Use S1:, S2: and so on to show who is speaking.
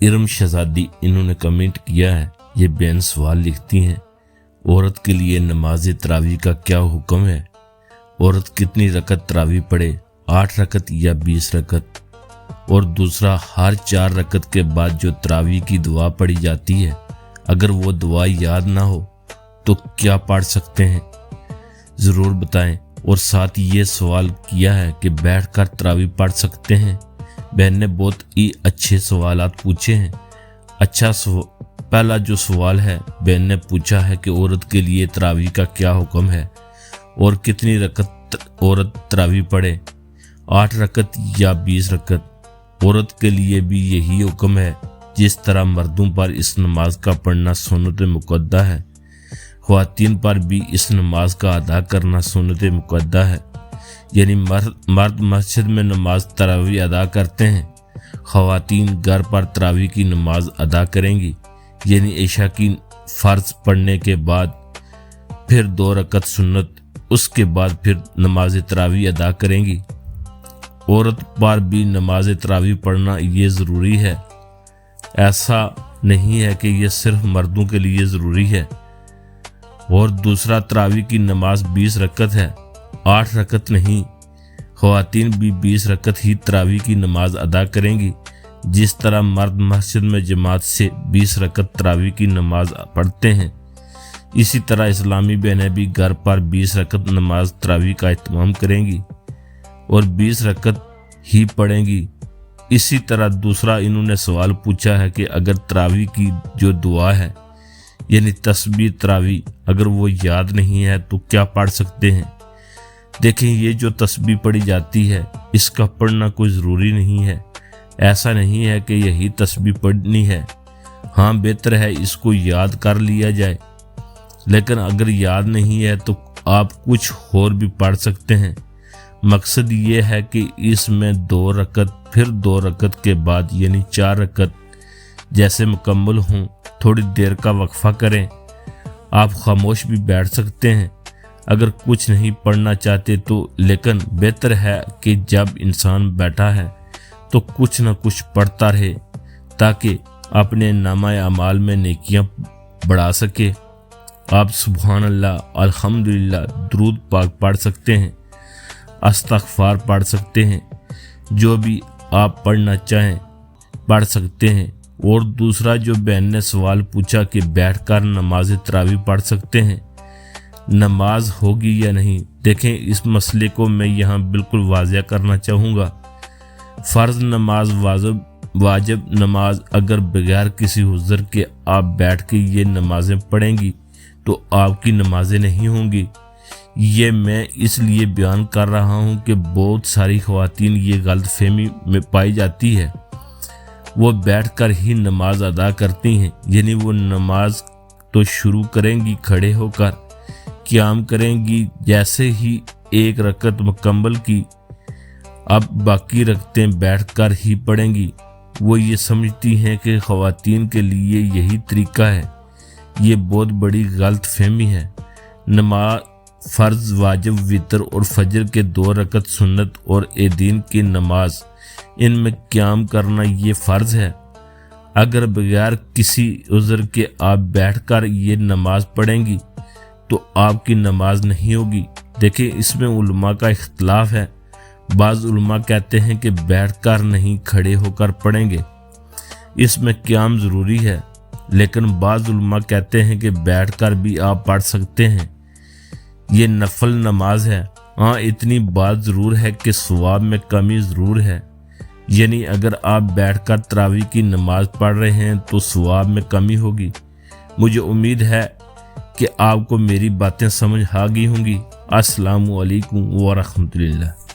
S1: इरम शहजादी इन्होंने कमेंट किया है। ये बेन सवाल लिखती हैं, औरत के लिए नमाज तरावी का क्या हुक्म है? औरत कितनी रकत तरावी पढ़े, 8 रकत या 20 रकत? और दूसरा, हर 4 रकत के बाद जो तरावी की दुआ पढ़ी जाती है, अगर वो दुआ याद ना हो तो क्या पढ़ सकते हैं? ज़रूर बताएं। और साथ ये सवाल किया है कि बैठकर तरावी पढ़ सकते हैं। बहन ने बहुत ही अच्छे सवालात पूछे हैं। पहला जो सवाल है, बहन ने पूछा है कि औरत के लिए तरावी का क्या हुक्म है और कितनी रकत औरत तरावी पढ़े, 8 रकत या 20 रकत? औरत के लिए भी यही हुक्म है जिस तरह मर्दों पर इस नमाज का पढ़ना सुन्नत मुक़द्दा है, ख्वातीन पर भी इस नमाज का अदा करना सुन्नत मुक़द्दा है। यानी मर्द मस्जिद में नमाज तरावी अदा करते हैं, ख्वातीन घर पर तरावी की नमाज अदा करेंगी। यानी इशा की फ़र्ज पढ़ने के बाद फिर 2 रकत सुन्नत, उसके बाद फिर नमाज तरावी अदा करेंगी। औरत पर भी नमाज तरावी पढ़ना ये ज़रूरी है। ऐसा नहीं है कि ये सिर्फ मर्दों के लिए ज़रूरी है। और दूसरा, तरावी की नमाज 20 रकत है, 8 रकत नहीं। ख्वातीन भी 20 रकत ही तरावी की नमाज अदा करेंगी। जिस तरह मर्द मस्जिद में जमात से 20 रकत तरावी की नमाज पढ़ते हैं, इसी तरह इस्लामी बहनें भी घर पर 20 रकत नमाज तरावी का इत्माम करेंगी और 20 रकत ही पढ़ेंगी। इसी तरह दूसरा, इन्होंने सवाल पूछा है कि अगर तरावी की जो दुआ है, यानी तस्बीह तरावी, अगर वो याद नहीं है तो क्या पढ़ सकते हैं? देखें, ये जो तस्बीह पढ़ी जाती है, इसका पढ़ना कोई ज़रूरी नहीं है। ऐसा नहीं है कि यही तस्बीह पढ़नी है। हाँ, बेहतर है इसको याद कर लिया जाए, लेकिन अगर याद नहीं है तो आप कुछ और भी पढ़ सकते हैं। मकसद ये है कि इसमें 2 रकत फिर 2 रकत के बाद यानी 4 रकत जैसे मुकम्मल हों, थोड़ी देर का वक्फा करें। आप खामोश भी बैठ सकते हैं अगर कुछ नहीं पढ़ना चाहते तो, लेकिन बेहतर है कि जब इंसान बैठा है तो कुछ न कुछ पढ़ता रहे ताकि अपने नामा अमाल में नेकियां बढ़ा सके। आप सुभान अल्लाह, अल्हम्दुलिल्लाह, दुरूद पाक पढ़ सकते हैं, अस्तगफार पढ़ सकते हैं, जो भी आप पढ़ना चाहें पढ़ सकते हैं। और दूसरा, जो बहन ने सवाल पूछा कि बैठकर नमाज तरावी पढ़ सकते हैं, नमाज होगी या नहीं? देखें, इस मसले को मैं यहाँ बिल्कुल वाज़िया करना चाहूँगा। फ़र्ज़ नमाज, वाजिब नमाज, अगर बगैर किसी हुज़्र के आप बैठ के ये नमाज़ें पढ़ेंगी तो आपकी नमाज़ें नहीं होंगी। ये मैं इसलिए बयान कर रहा हूँ कि बहुत सारी ख़वातीन ये गलतफ़हमी में पाई जाती है। वो बैठकर ही नमाज अदा करती हैं, यानी वो नमाज तो शुरू करेंगी खड़े होकर, क़याम करेंगी, जैसे ही 1 रकत मुकम्मल की, अब बाकी रकतें बैठकर ही पढ़ेंगी। वो ये समझती हैं कि ख़वातीन के लिए यही तरीका है। ये बहुत बड़ी गलतफ़हमी है। नमाज फ़र्ज़, वाजिब, वितर और फजर के 2 रकत सुन्नत और ए-दीन की नमाज, इनमें क़याम करना ये फ़र्ज़ है। अगर बगैर किसी उज़्र के आप बैठकर ये नमाज पढ़ेंगी तो आपकी नमाज नहीं होगी। देखिए, इसमें उलमा का इख्तिलाफ है। बाज़ उलमा कहते हैं कि बैठकर नहीं खड़े होकर पढ़ेंगे, इसमें क़याम ज़रूरी है, लेकिन बाज़ उलमा कहते हैं कि बैठकर भी आप पढ़ सकते हैं, ये नफल नमाज है। हाँ, इतनी बात ज़रूर है कि सवाब में कमी ज़रूर है। यानी अगर आप बैठकर तरावी की नमाज पढ़ रहे हैं तो सवाब में कमी होगी। मुझे उम्मीद है कि आपको मेरी बातें समझ आ गई होंगी। अस्सलामु अलैकुम व रहमतुल्लाह।